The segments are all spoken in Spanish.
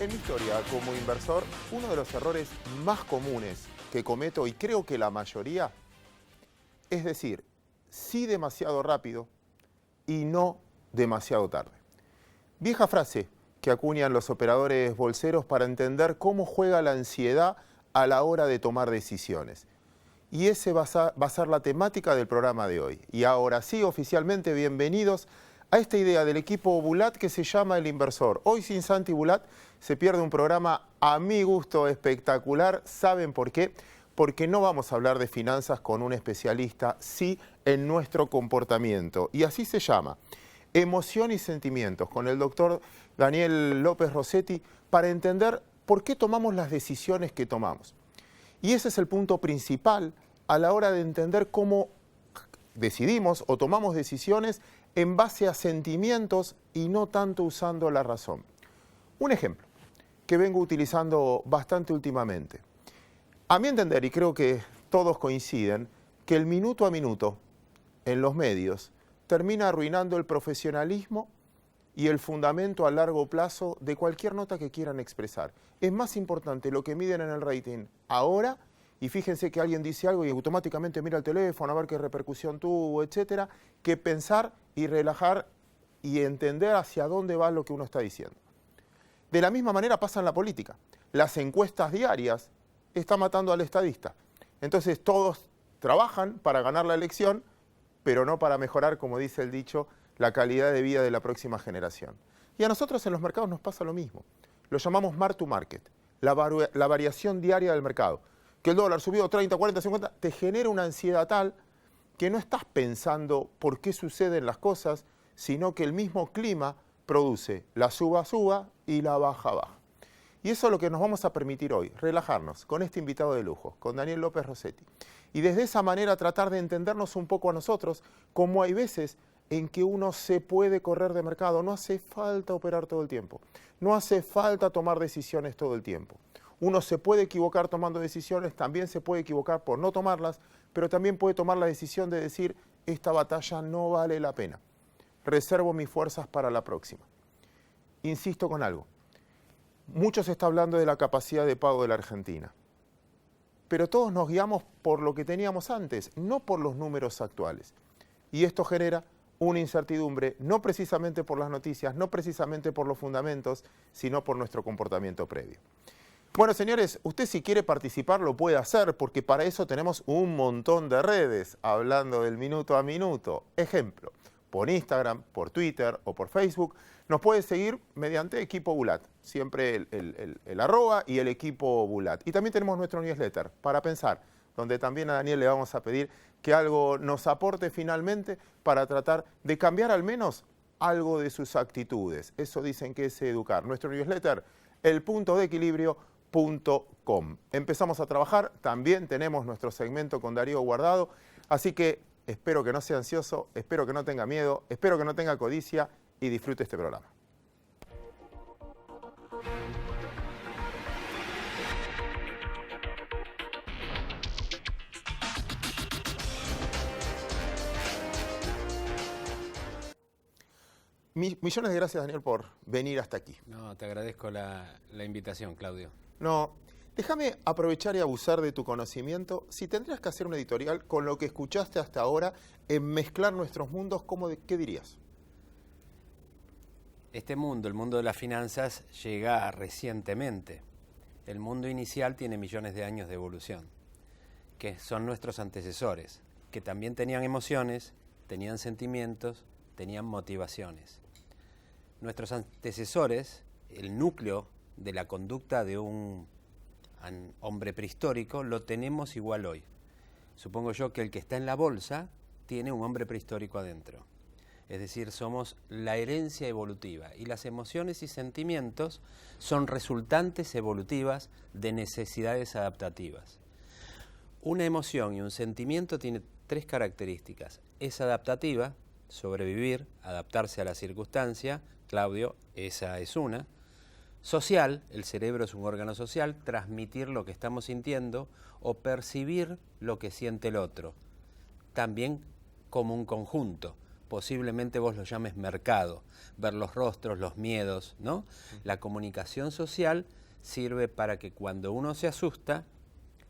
En mi historia como inversor, uno de los errores más comunes que cometo, y creo que la mayoría, es decir, sí demasiado rápido y no demasiado tarde. Vieja frase que acuñan los operadores bolseros para entender cómo juega la ansiedad a la hora de tomar decisiones. Y ese va a ser la temática del programa de hoy. Y ahora sí, oficialmente, bienvenidos a esta idea del equipo Bulat que se llama El Inversor. Hoy sin Santi Bulat se pierde un programa a mi gusto espectacular. ¿Saben por qué? Porque no vamos a hablar de finanzas con un especialista, sí en nuestro comportamiento. Y así se llama, Emoción y Sentimientos, con el doctor Daniel López Rossetti, para entender por qué tomamos las decisiones que tomamos. Y ese es el punto principal a la hora de entender cómo decidimos o tomamos decisiones en base a sentimientos y no tanto usando la razón. Un ejemplo que vengo utilizando bastante últimamente. A mi entender, y creo que todos coinciden, que el minuto a minuto en los medios termina arruinando el profesionalismo y el fundamento a largo plazo de cualquier nota que quieran expresar. Es más importante lo que miden en el rating ahora, y fíjense que alguien dice algo y automáticamente mira el teléfono a ver qué repercusión tuvo, etcétera, que pensar y relajar y entender hacia dónde va lo que uno está diciendo. De la misma manera pasa en la política. Las encuestas diarias están matando al estadista. Entonces todos trabajan para ganar la elección, pero no para mejorar, como dice el dicho, la calidad de vida de la próxima generación. Y a nosotros en los mercados nos pasa lo mismo. Lo llamamos mark to market, la variación diaria del mercado. Que el dólar subió 30, 40, 50, te genera una ansiedad tal que no estás pensando por qué suceden las cosas, sino que el mismo clima produce la suba y la baja. Y eso es lo que nos vamos a permitir hoy, relajarnos con este invitado de lujo, con Daniel López Rossetti. Y desde esa manera tratar de entendernos un poco a nosotros, como hay veces en que uno se puede correr de mercado. No hace falta operar todo el tiempo, no hace falta tomar decisiones todo el tiempo. Uno se puede equivocar tomando decisiones, también se puede equivocar por no tomarlas, pero también puede tomar la decisión de decir, esta batalla no vale la pena. Reservo mis fuerzas para la próxima. Insisto con algo. Mucho se está hablando de la capacidad de pago de la Argentina. Pero todos nos guiamos por lo que teníamos antes, no por los números actuales. Y esto genera una incertidumbre, no precisamente por las noticias, no precisamente por los fundamentos, sino por nuestro comportamiento previo. Bueno, señores, usted si quiere participar lo puede hacer, porque para eso tenemos un montón de redes, hablando del minuto a minuto. Ejemplo, por Instagram, por Twitter o por Facebook, nos puede seguir mediante Equipo Bulat, siempre el arroba y el Equipo Bulat. Y también tenemos nuestro newsletter, Para Pensar, donde también a Daniel le vamos a pedir que algo nos aporte finalmente para tratar de cambiar al menos algo de sus actitudes. Eso dicen que es educar. Nuestro newsletter, elpuntodeequilibrio.com. Empezamos a trabajar, también tenemos nuestro segmento con Darío Guardado, así que espero que no sea ansioso, espero que no tenga miedo, espero que no tenga codicia y disfrute este programa. Millones de gracias, Daniel, por venir hasta aquí. No, te agradezco la invitación, Claudio. No, déjame aprovechar y abusar de tu conocimiento. Si tendrías que hacer un editorial con lo que escuchaste hasta ahora en mezclar nuestros mundos, ¿qué dirías? Este mundo, el mundo de las finanzas, llega recientemente. El mundo inicial tiene millones de años de evolución, que son nuestros antecesores, que también tenían emociones, tenían sentimientos, tenían motivaciones. Nuestros antecesores, el núcleo de la conducta de un hombre prehistórico, lo tenemos igual hoy. Supongo yo que el que está en la bolsa tiene un hombre prehistórico adentro. Es decir, somos la herencia evolutiva y las emociones y sentimientos son resultantes evolutivas de necesidades adaptativas. Una emoción y un sentimiento tiene tres características. Es adaptativa, sobrevivir, adaptarse a la circunstancia. Claudio, esa es una. Social, el cerebro es un órgano social, transmitir lo que estamos sintiendo o percibir lo que siente el otro. También como un conjunto, posiblemente vos lo llames mercado, ver los rostros, los miedos, ¿no? La comunicación social sirve para que cuando uno se asusta,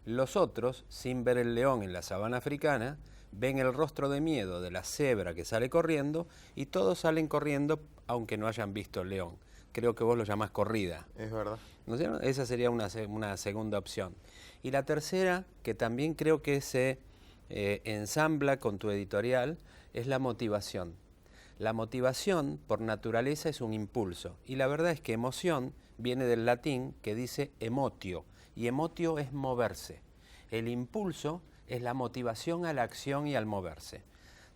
los otros, sin ver el león en la sabana africana, ven el rostro de miedo de la cebra que sale corriendo y todos salen corriendo aunque no hayan visto el león. Creo que vos lo llamás corrida. Es verdad. ¿No es cierto? Esa sería una segunda opción. Y la tercera, que también creo que se ensambla con tu editorial, es la motivación. La motivación, por naturaleza, es un impulso. Y la verdad es que emoción viene del latín que dice emotio. Y emotio es moverse. El impulso es la motivación a la acción y al moverse.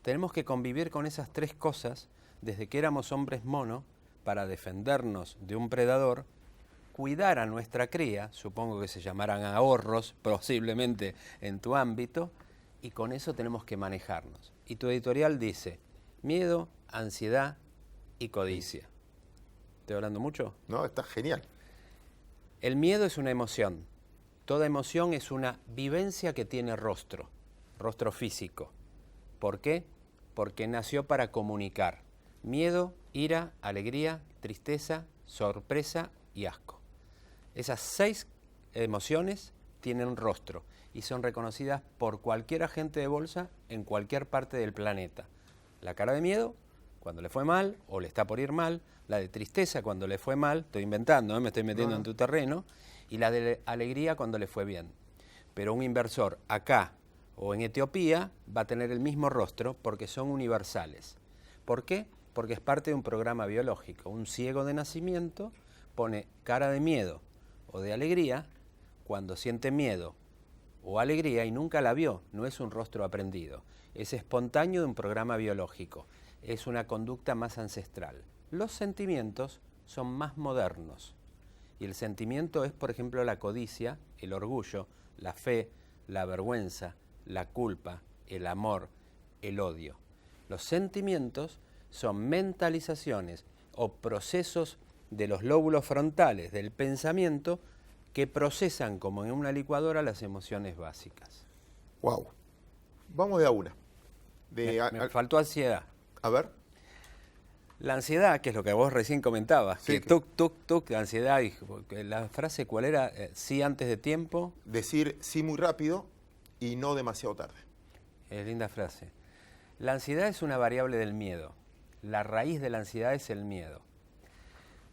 Tenemos que convivir con esas tres cosas desde que éramos hombres mono para defendernos de un predador, cuidar a nuestra cría, supongo que se llamarán ahorros posiblemente en tu ámbito, y con eso tenemos que manejarnos. Y tu editorial dice, miedo, ansiedad y codicia. ¿Estoy hablando mucho? No, está genial. El miedo es una emoción. Toda emoción es una vivencia que tiene rostro físico. ¿Por qué? Porque nació para comunicar. Miedo, ira, alegría, tristeza, sorpresa y asco. Esas 6 emociones tienen rostro y son reconocidas por cualquier agente de bolsa en cualquier parte del planeta. La cara de miedo, cuando le fue mal o le está por ir mal, la de tristeza cuando le fue mal, estoy inventando, me estoy metiendo en tu terreno, y la de alegría cuando le fue bien. Pero un inversor acá o en Etiopía va a tener el mismo rostro porque son universales. ¿Por qué? Porque es parte de un programa biológico. Un ciego de nacimiento pone cara de miedo o de alegría cuando siente miedo o alegría y nunca la vio, no es un rostro aprendido. Es espontáneo de un programa biológico, es una conducta más ancestral. Los sentimientos son más modernos. Y el sentimiento es, por ejemplo, la codicia, el orgullo, la fe, la vergüenza, la culpa, el amor, el odio. Los sentimientos son mentalizaciones o procesos de los lóbulos frontales del pensamiento que procesan como en una licuadora las emociones básicas. Wow. Vamos de a una. Me faltó ansiedad. A ver. La ansiedad, que es lo que vos recién comentabas, Sí, que tuk, la ansiedad, la frase ¿cuál era? Sí antes de tiempo. Decir sí muy rápido y no demasiado tarde. Es linda frase. La ansiedad es una variable del miedo. La raíz de la ansiedad es el miedo.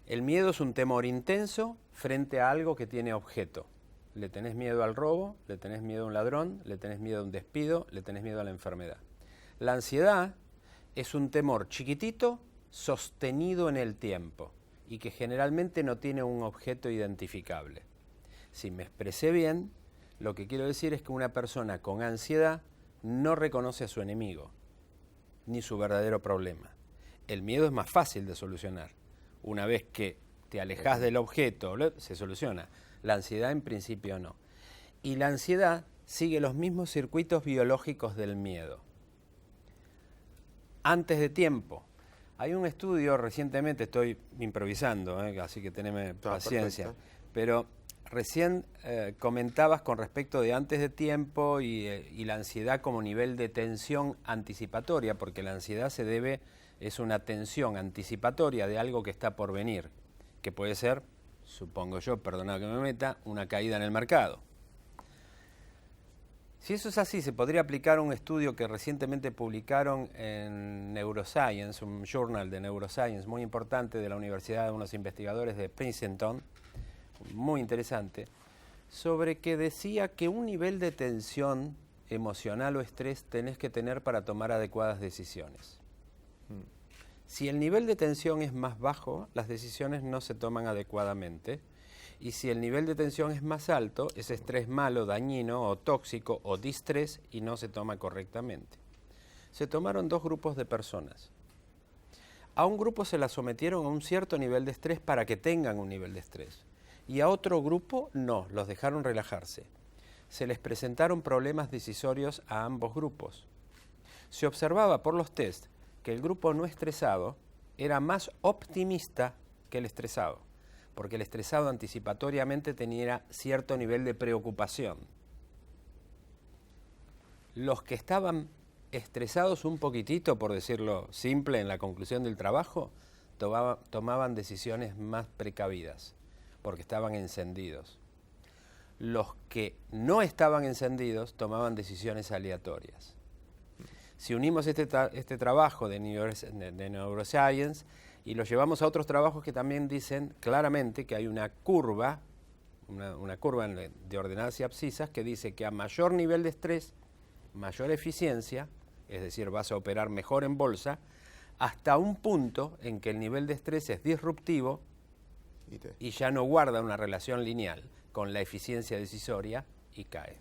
El miedo es un temor intenso frente a algo que tiene objeto. Le tenés miedo al robo, le tenés miedo a un ladrón, le tenés miedo a un despido, le tenés miedo a la enfermedad. La ansiedad es un temor chiquitito sostenido en el tiempo y que generalmente no tiene un objeto identificable. Si me expresé bien, lo que quiero decir es que una persona con ansiedad no reconoce a su enemigo ni su verdadero problema. El miedo es más fácil de solucionar. Una vez que te alejas del objeto, se soluciona. La ansiedad en principio no. Y la ansiedad sigue los mismos circuitos biológicos del miedo. Antes de tiempo. Hay un estudio recientemente, estoy improvisando, así que teneme paciencia, perfecto. Pero recién comentabas con respecto de antes de tiempo y la ansiedad como nivel de tensión anticipatoria, porque la ansiedad es una tensión anticipatoria de algo que está por venir, que puede ser, supongo yo, perdona que me meta, una caída en el mercado. Si eso es así, se podría aplicar un estudio que recientemente publicaron en Neuroscience, un journal de Neuroscience muy importante de la Universidad de unos investigadores de Princeton, muy interesante, sobre que decía que un nivel de tensión emocional o estrés tenés que tener para tomar adecuadas decisiones. Si el nivel de tensión es más bajo, las decisiones no se toman adecuadamente. Y si el nivel de tensión es más alto, es estrés malo, dañino o tóxico o distrés y no se toma correctamente. Se tomaron 2 grupos de personas. A un grupo se las sometieron a un cierto nivel de estrés para que tengan un nivel de estrés. Y a otro grupo no, los dejaron relajarse. Se les presentaron problemas decisorios a ambos grupos. Se observaba por los test que el grupo no estresado era más optimista que el estresado, porque el estresado anticipatoriamente tenía cierto nivel de preocupación. Los que estaban estresados un poquitito, por decirlo simple, en la conclusión del trabajo, tomaban decisiones más precavidas, porque estaban encendidos. Los que no estaban encendidos tomaban decisiones aleatorias. Si unimos este trabajo de neuroscience y lo llevamos a otros trabajos que también dicen claramente que hay una curva, una curva de ordenadas y abscisas que dice que a mayor nivel de estrés, mayor eficiencia, es decir, vas a operar mejor en bolsa, hasta un punto en que el nivel de estrés es disruptivo y ya no guarda una relación lineal con la eficiencia decisoria y cae.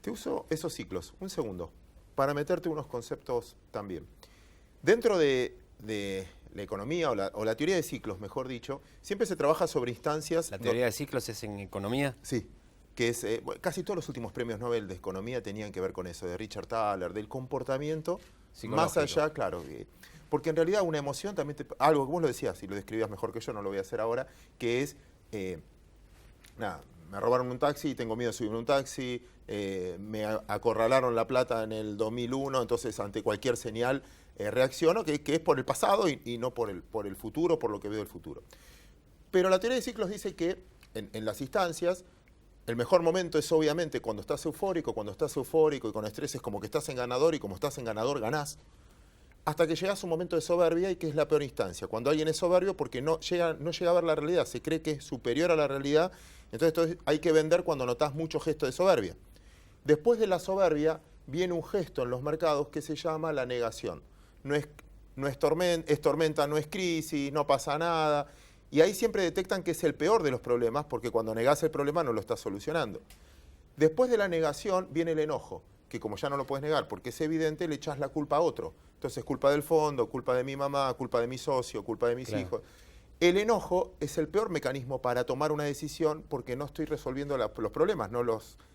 Te uso esos ciclos, un segundo, para meterte unos conceptos también. Dentro de la economía o la teoría de ciclos, mejor dicho, siempre se trabaja sobre instancias... ¿La teoría de ciclos es en economía? Sí, que es, casi todos los últimos premios Nobel de economía tenían que ver con eso, de Richard Thaler, del comportamiento, más allá, claro, porque en realidad una emoción también, algo que vos lo decías y lo describías mejor que yo, no lo voy a hacer ahora, que es, nada, me robaron un taxi y tengo miedo de subirme un taxi, me acorralaron la plata en el 2001, entonces ante cualquier señal reacciono, que es por el pasado y no por el futuro, por lo que veo del futuro. Pero la teoría de ciclos dice que en las instancias, el mejor momento es obviamente cuando estás eufórico y con estrés es como que estás en ganador y como estás en ganador ganás, hasta que llegas a un momento de soberbia y que es la peor instancia. Cuando alguien es soberbio porque no llega a ver la realidad, se cree que es superior a la realidad, entonces hay que vender cuando notas mucho gesto de soberbia. Después de la soberbia viene un gesto en los mercados que se llama la negación. No es tormenta, no es crisis, no pasa nada. Y ahí siempre detectan que es el peor de los problemas, porque cuando negás el problema no lo estás solucionando. Después de la negación viene el enojo, que como ya no lo puedes negar, porque es evidente, le echás la culpa a otro. Entonces, culpa del fondo, culpa de mi mamá, culpa de mi socio, culpa de mis hijos. El enojo es el peor mecanismo para tomar una decisión porque no estoy resolviendo los problemas,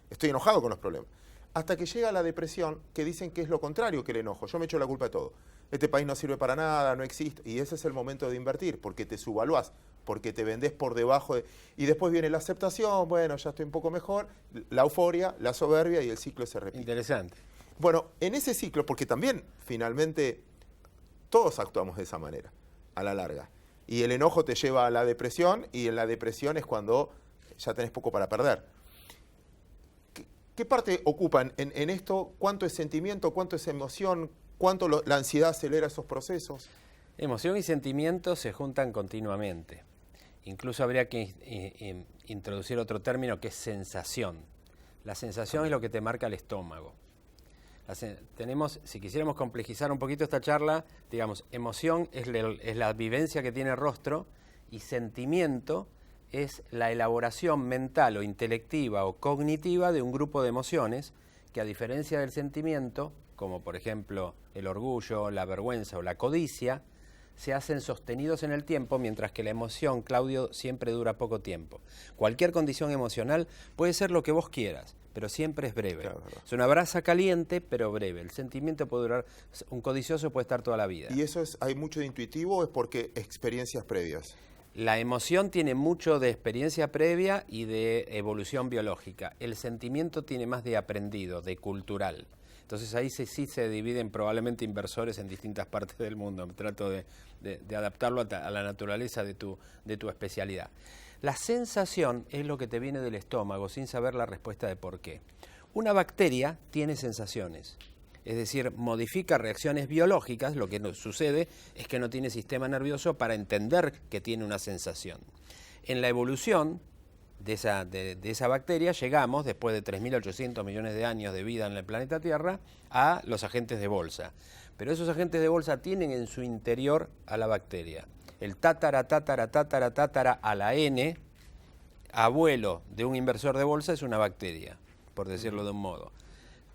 estoy enojado con los problemas. Hasta que llega la depresión, que dicen que es lo contrario que el enojo. Yo me echo la culpa de todo. Este país no sirve para nada, no existe. Y ese es el momento de invertir, porque te subvaluás, porque te vendés por debajo y después viene la aceptación, bueno, ya estoy un poco mejor, la euforia, la soberbia y el ciclo se repite. Interesante. Bueno, en ese ciclo, porque también finalmente todos actuamos de esa manera, a la larga. Y el enojo te lleva a la depresión y en la depresión es cuando ya tenés poco para perder. ¿Qué parte ocupan en esto? ¿Cuánto es sentimiento? ¿Cuánto es emoción? ¿Cuánto la ansiedad acelera esos procesos? Emoción y sentimiento se juntan continuamente. Incluso habría que introducir otro término que es sensación. La sensación es lo que te marca el estómago. Si quisiéramos complejizar un poquito esta charla, digamos, emoción es la vivencia que tiene el rostro y sentimiento es la elaboración mental o intelectiva o cognitiva de un grupo de emociones que, a diferencia del sentimiento, como por ejemplo el orgullo, la vergüenza o la codicia, se hacen sostenidos en el tiempo, mientras que la emoción, Claudio, siempre dura poco tiempo. Cualquier condición emocional puede ser lo que vos quieras, pero siempre es breve. Claro. Es una brasa caliente, pero breve. El sentimiento puede durar, un codicioso puede estar toda la vida. ¿Y eso hay mucho de intuitivo o es porque experiencias previas? La emoción tiene mucho de experiencia previa y de evolución biológica. El sentimiento tiene más de aprendido, de cultural. Entonces ahí sí se dividen probablemente inversores en distintas partes del mundo. Trato de adaptarlo a la naturaleza de tu especialidad. La sensación es lo que te viene del estómago sin saber la respuesta de por qué. Una bacteria tiene sensaciones, es decir, modifica reacciones biológicas. Lo que sucede es que no tiene sistema nervioso para entender que tiene una sensación. En la evolución de esa bacteria llegamos, después de 3.800 millones de años de vida en el planeta Tierra, a los agentes de bolsa. Pero esos agentes de bolsa tienen en su interior a la bacteria. El tatara a la N, abuelo de un inversor de bolsa, es una bacteria, por decirlo de un modo.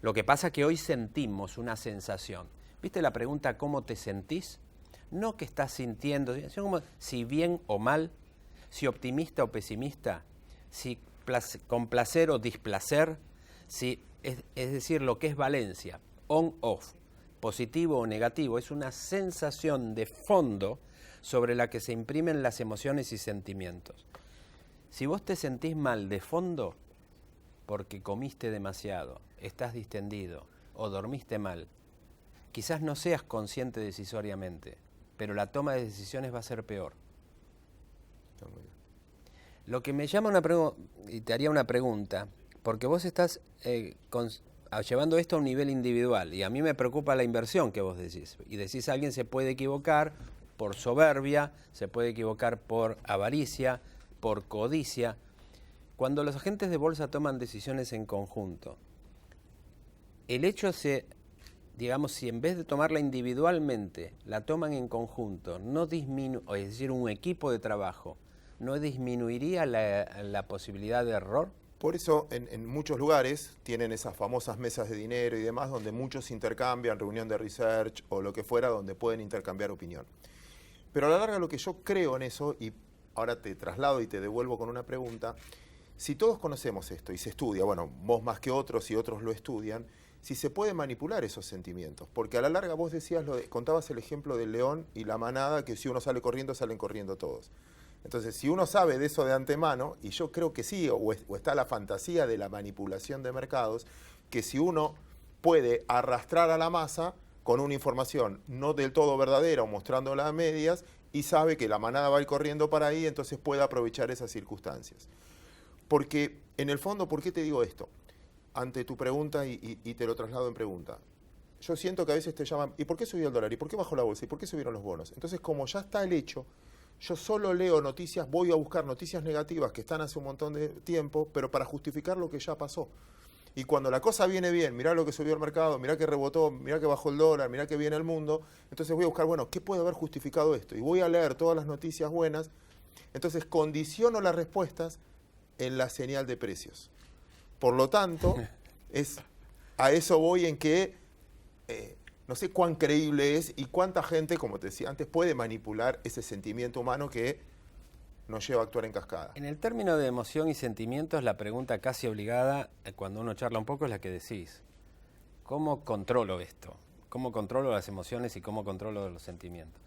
Lo que pasa es que hoy sentimos una sensación. ¿Viste la pregunta cómo te sentís? No que estás sintiendo, sino como si bien o mal, si optimista o pesimista, si con placer o displacer, es decir, lo que es valencia, on-off, positivo o negativo, es una sensación de fondo sobre la que se imprimen las emociones y sentimientos. Si vos te sentís mal de fondo porque comiste demasiado, estás distendido o dormiste mal, quizás no seas consciente decisoriamente, pero la toma de decisiones va a ser peor. Está muy bien. Lo que me llama una pregunta, y te haría una pregunta, porque vos estás llevando esto a un nivel individual, y a mí me preocupa la inversión que vos decís. Y decís, alguien se puede equivocar por soberbia, se puede equivocar por avaricia, por codicia. Cuando los agentes de bolsa toman decisiones en conjunto, el hecho digamos, si en vez de tomarla individualmente, la toman en conjunto, es decir, un equipo de trabajo, ¿no disminuiría la posibilidad de error? Por eso en muchos lugares tienen esas famosas mesas de dinero y demás donde muchos intercambian, reunión de research o lo que fuera, donde pueden intercambiar opinión. Pero a la larga lo que yo creo en eso, y ahora te traslado y te devuelvo con una pregunta, si todos conocemos esto y se estudia, bueno, vos más que otros y otros lo estudian, si se puede manipular esos sentimientos. Porque a la larga vos decías, contabas el ejemplo del león y la manada, que si uno sale corriendo, salen corriendo todos. Entonces, si uno sabe de eso de antemano, y yo creo que sí, o está la fantasía de la manipulación de mercados, que si uno puede arrastrar a la masa con una información no del todo verdadera o mostrándola a medias, y sabe que la manada va a ir corriendo para ahí, entonces puede aprovechar esas circunstancias. Porque, en el fondo, ¿por qué te digo esto? Ante tu pregunta, y te lo traslado en pregunta. Yo siento que a veces te llaman, ¿y por qué subió el dólar? ¿Y por qué bajó la bolsa? ¿Y por qué subieron los bonos? Entonces, como ya está el hecho, yo solo leo noticias, voy a buscar noticias negativas que están hace un montón de tiempo, pero para justificar lo que ya pasó. Y cuando la cosa viene bien, mirá lo que subió el mercado, mirá que rebotó, mirá que bajó el dólar, mirá que viene el mundo, entonces voy a buscar, bueno, ¿qué puede haber justificado esto? Y voy a leer todas las noticias buenas, entonces condiciono las respuestas en la señal de precios. Por lo tanto, a eso voy en que no sé cuán creíble es y cuánta gente, como te decía antes, puede manipular ese sentimiento humano que nos lleva a actuar en cascada. En el término de emoción y sentimientos, la pregunta casi obligada, cuando uno charla un poco, es la que decís. ¿Cómo controlo esto? ¿Cómo controlo las emociones y cómo controlo los sentimientos?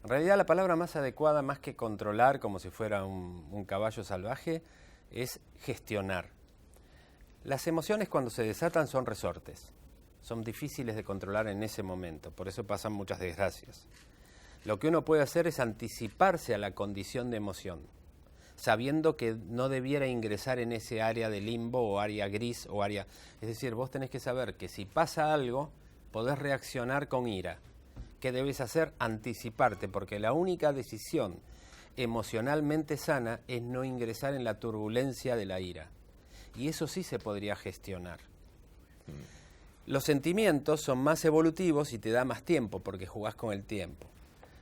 En realidad, la palabra más adecuada, más que controlar como si fuera un caballo salvaje, es gestionar. Las emociones, cuando se desatan, son resortes. Son difíciles de controlar en ese momento, por eso pasan muchas desgracias. Lo que uno puede hacer es anticiparse a la condición de emoción, sabiendo que no debiera ingresar en ese área de limbo o área gris o área... Es decir, vos tenés que saber que si pasa algo, podés reaccionar con ira. ¿Qué debes hacer? Anticiparte, porque la única decisión emocionalmente sana es no ingresar en la turbulencia de la ira. Y eso sí se podría gestionar. Los sentimientos son más evolutivos y te da más tiempo porque jugás con el tiempo.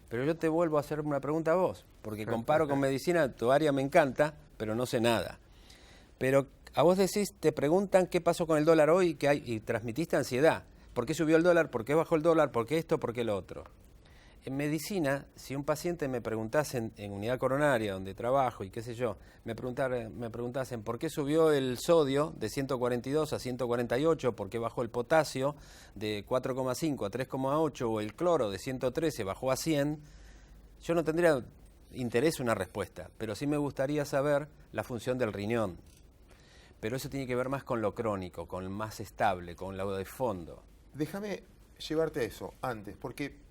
Pero yo te vuelvo a hacer una pregunta a vos, porque comparo con medicina, tu área me encanta, pero no sé nada. Pero a vos decís, te preguntan qué pasó con el dólar hoy y transmitiste ansiedad. ¿Por qué subió el dólar? ¿Por qué bajó el dólar? ¿Por qué esto? ¿Por qué lo otro? En medicina, si un paciente me preguntase en unidad coronaria, donde trabajo y qué sé yo, me preguntasen por qué subió el sodio de 142 a 148, por qué bajó el potasio de 4,5 a 3,8 o el cloro de 113 bajó a 100, yo no tendría interés en una respuesta, pero sí me gustaría saber la función del riñón. Pero eso tiene que ver más con lo crónico, con lo más estable, con lo de fondo. Déjame llevarte a eso antes, porque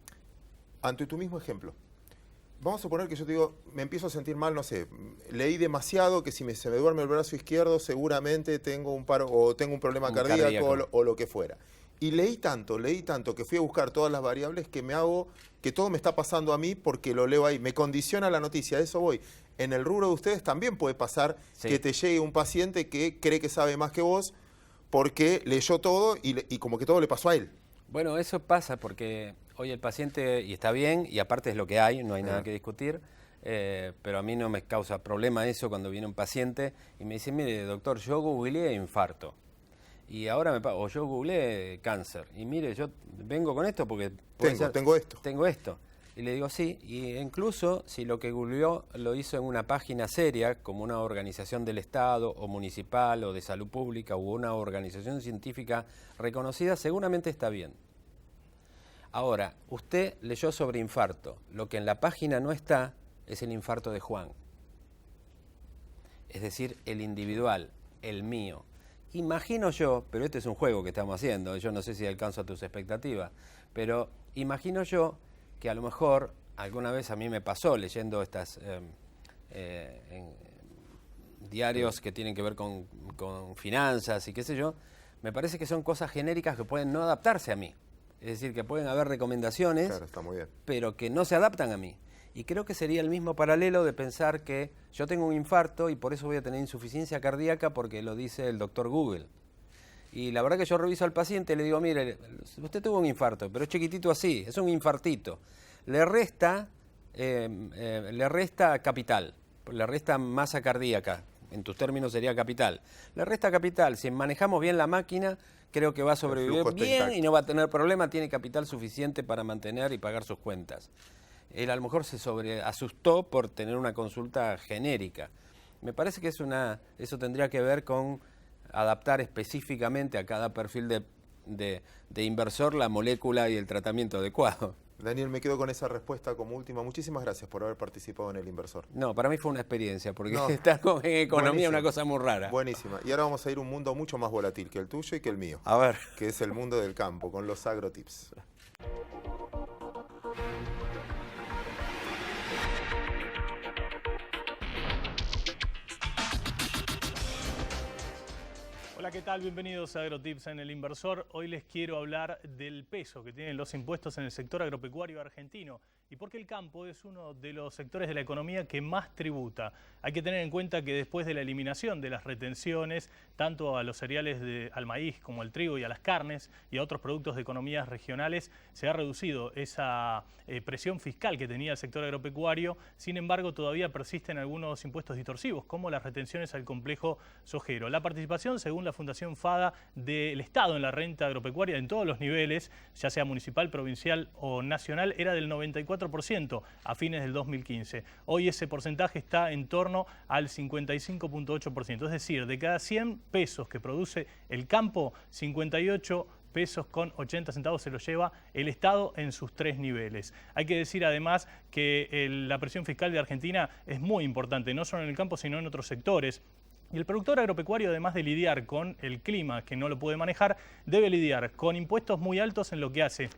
ante tu mismo ejemplo, vamos a suponer que yo te digo, me empiezo a sentir mal, no sé, leí demasiado que si se me duerme el brazo izquierdo seguramente tengo un paro o tengo un problema cardíaco. O lo que fuera. Y leí tanto que fui a buscar todas las variables que todo me está pasando a mí porque lo leo ahí. Me condiciona la noticia, a eso voy. En el rubro de ustedes también puede pasar que te llegue un paciente que cree que sabe más que vos porque leyó todo y como que todo le pasó a él. Bueno, eso pasa porque hoy el paciente, y está bien, y aparte es lo que hay, no hay nada que discutir, pero a mí no me causa problema eso cuando viene un paciente y me dice, mire, doctor, yo googleé infarto, y ahora o yo googleé cáncer, y mire, yo vengo con esto porque... Tengo esto. Y le digo, sí, y incluso si lo que googleó lo hizo en una página seria, como una organización del Estado, o municipal, o de salud pública, o una organización científica reconocida, seguramente está bien. Ahora, usted leyó sobre infarto. Lo que en la página no está es el infarto de Juan. Es decir, el individual, el mío. Imagino yo, pero este es un juego que estamos haciendo, yo no sé si alcanzo a tus expectativas, Pero imagino yo que a lo mejor, alguna vez a mí me pasó leyendo estas diarios que tienen que ver con finanzas y qué sé yo, me parece que son cosas genéricas que pueden no adaptarse a mí. Es decir, que pueden haber recomendaciones, Claro, está muy bien. pero que no se adaptan a mí. Y creo que sería el mismo paralelo de pensar que yo tengo un infarto y por eso voy a tener insuficiencia cardíaca porque lo dice el doctor Google. Y la verdad que yo reviso al paciente y le digo, mire, usted tuvo un infarto, pero es chiquitito así, es un infartito. Le resta capital, le resta masa cardíaca, en tus términos sería capital. Le resta capital, si manejamos bien la máquina, creo que va a sobrevivir bien y no va a tener problema, tiene capital suficiente para mantener y pagar sus cuentas. Él a lo mejor se asustó por tener una consulta genérica. Me parece que eso tendría que ver con adaptar específicamente a cada perfil de inversor la molécula y el tratamiento adecuado. Daniel, me quedo con esa respuesta como última. Muchísimas gracias por haber participado en El Inversor. No, para mí fue una experiencia, porque estar en economía es una cosa muy rara. Buenísima. Y ahora vamos a ir a un mundo mucho más volátil que el tuyo y que el mío. A ver. Que es el mundo del campo, con los agrotips. Hola, ¿qué tal? Bienvenidos a AgroTips en El Inversor. Hoy les quiero hablar del peso que tienen los impuestos en el sector agropecuario argentino y por qué el campo es uno de los sectores de la economía que más tributa. Hay que tener en cuenta que después de la eliminación de las retenciones, tanto a los cereales, al maíz como al trigo y a las carnes y a otros productos de economías regionales, se ha reducido esa presión fiscal que tenía el sector agropecuario. Sin embargo, todavía persisten algunos impuestos distorsivos, como las retenciones al complejo sojero. La participación, según la Fundación FADA, del Estado en la renta agropecuaria en todos los niveles, ya sea municipal, provincial o nacional, era del 94% a fines del 2015. Hoy ese porcentaje está en torno al 55.8%, es decir, de cada 100 pesos que produce el campo, 58 pesos con 80 centavos se lo lleva el Estado en sus tres niveles. Hay que decir además que la presión fiscal de Argentina es muy importante, no solo en el campo, sino en otros sectores. Y el productor agropecuario, además de lidiar con el clima, que no lo puede manejar, debe lidiar con impuestos muy altos en lo que hace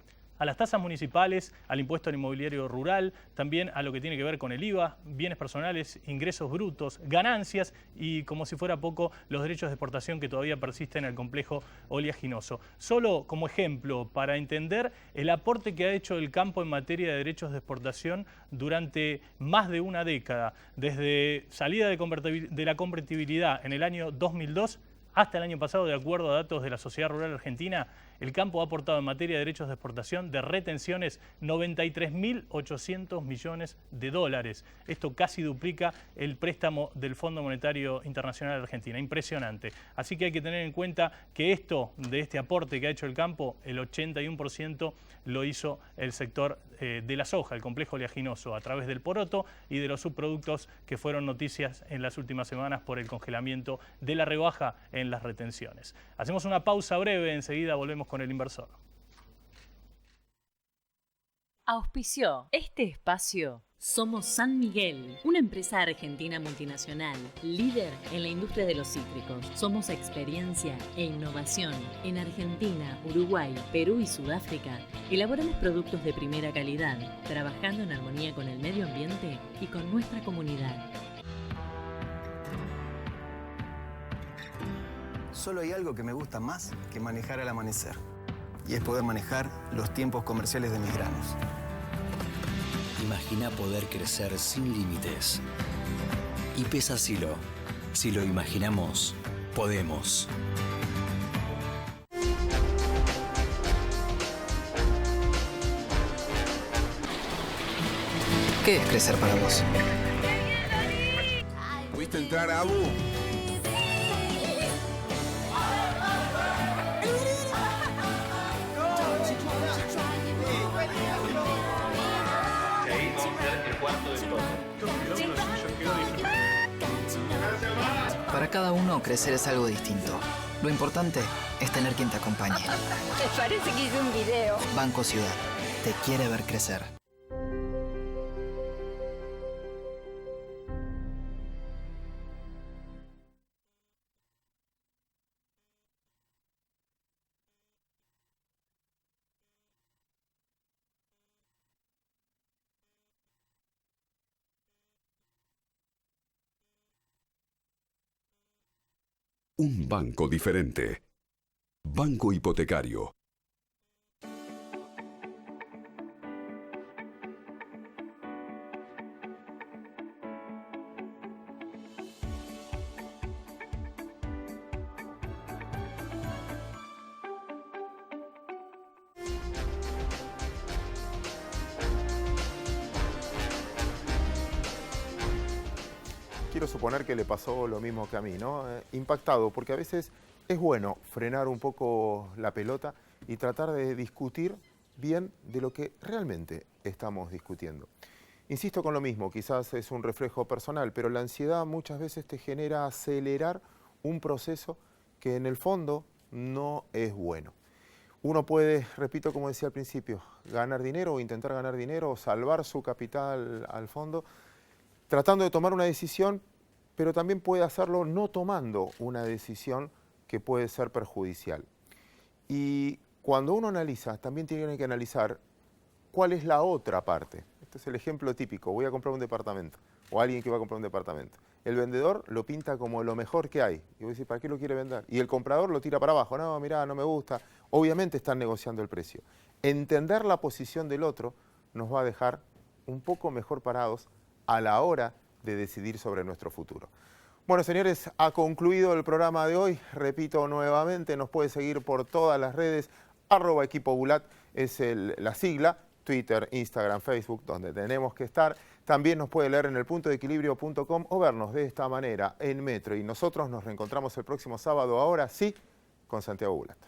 a las tasas municipales, al impuesto al inmobiliario rural, también a lo que tiene que ver con el IVA, bienes personales, ingresos brutos, ganancias y, como si fuera poco, los derechos de exportación que todavía persisten en el complejo oleaginoso. Solo como ejemplo, para entender el aporte que ha hecho el campo en materia de derechos de exportación durante más de una década, desde salida de la convertibilidad en el año 2002 hasta el año pasado, de acuerdo a datos de la Sociedad Rural Argentina, el campo ha aportado en materia de derechos de exportación de retenciones 93.800 millones de dólares. Esto casi duplica el préstamo del Fondo Monetario Internacional de Argentina. Impresionante. Así que hay que tener en cuenta que de este aporte que ha hecho el campo, el 81% lo hizo el sector de la soja, el complejo oleaginoso, a través del poroto y de los subproductos que fueron noticias en las últimas semanas por el congelamiento de la rebaja en las retenciones. Hacemos una pausa breve, enseguida volvemos con El Inversor. Auspició este espacio. Somos San Miguel, una empresa argentina multinacional, líder en la industria de los cítricos. Somos experiencia e innovación. En Argentina, Uruguay, Perú y Sudáfrica, elaboramos productos de primera calidad, trabajando en armonía con el medio ambiente y con nuestra comunidad. Solo hay algo que me gusta más que manejar al amanecer, y es poder manejar los tiempos comerciales de mis granos. Imagina poder crecer sin límites. Y pesa Silo. Si lo imaginamos, podemos. ¿Qué es crecer para vos? ¿Pudiste entrar a Abu? Para cada uno, crecer es algo distinto. Lo importante es tener quien te acompañe. Me parece que hice un video. Banco Ciudad. Te quiere ver crecer. Un banco diferente. Banco Hipotecario. Quiero suponer que le pasó lo mismo que a mí, ¿no? Impactado, porque a veces es bueno frenar un poco la pelota y tratar de discutir bien de lo que realmente estamos discutiendo. Insisto con lo mismo, quizás es un reflejo personal, pero la ansiedad muchas veces te genera acelerar un proceso que en el fondo no es bueno. Uno puede, repito como decía al principio, ganar dinero o intentar ganar dinero o salvar su capital al fondo, tratando de tomar una decisión, pero también puede hacerlo no tomando una decisión que puede ser perjudicial. Y cuando uno analiza, también tiene que analizar cuál es la otra parte. Este es el ejemplo típico, voy a comprar un departamento, o alguien que va a comprar un departamento. El vendedor lo pinta como lo mejor que hay. Y vos decís, ¿para qué lo quiere vender? Y el comprador lo tira para abajo, no, mirá, no me gusta. Obviamente están negociando el precio. Entender la posición del otro nos va a dejar un poco mejor parados a la hora de decidir sobre nuestro futuro. Bueno, señores, ha concluido el programa de hoy. Repito nuevamente, nos puede seguir por todas las redes. @equipobulat es la sigla. Twitter, Instagram, Facebook, donde tenemos que estar. También nos puede leer en elpuntodeequilibrio.com o vernos de esta manera en Metro. Y nosotros nos reencontramos el próximo sábado, ahora sí, con Santiago Bulat.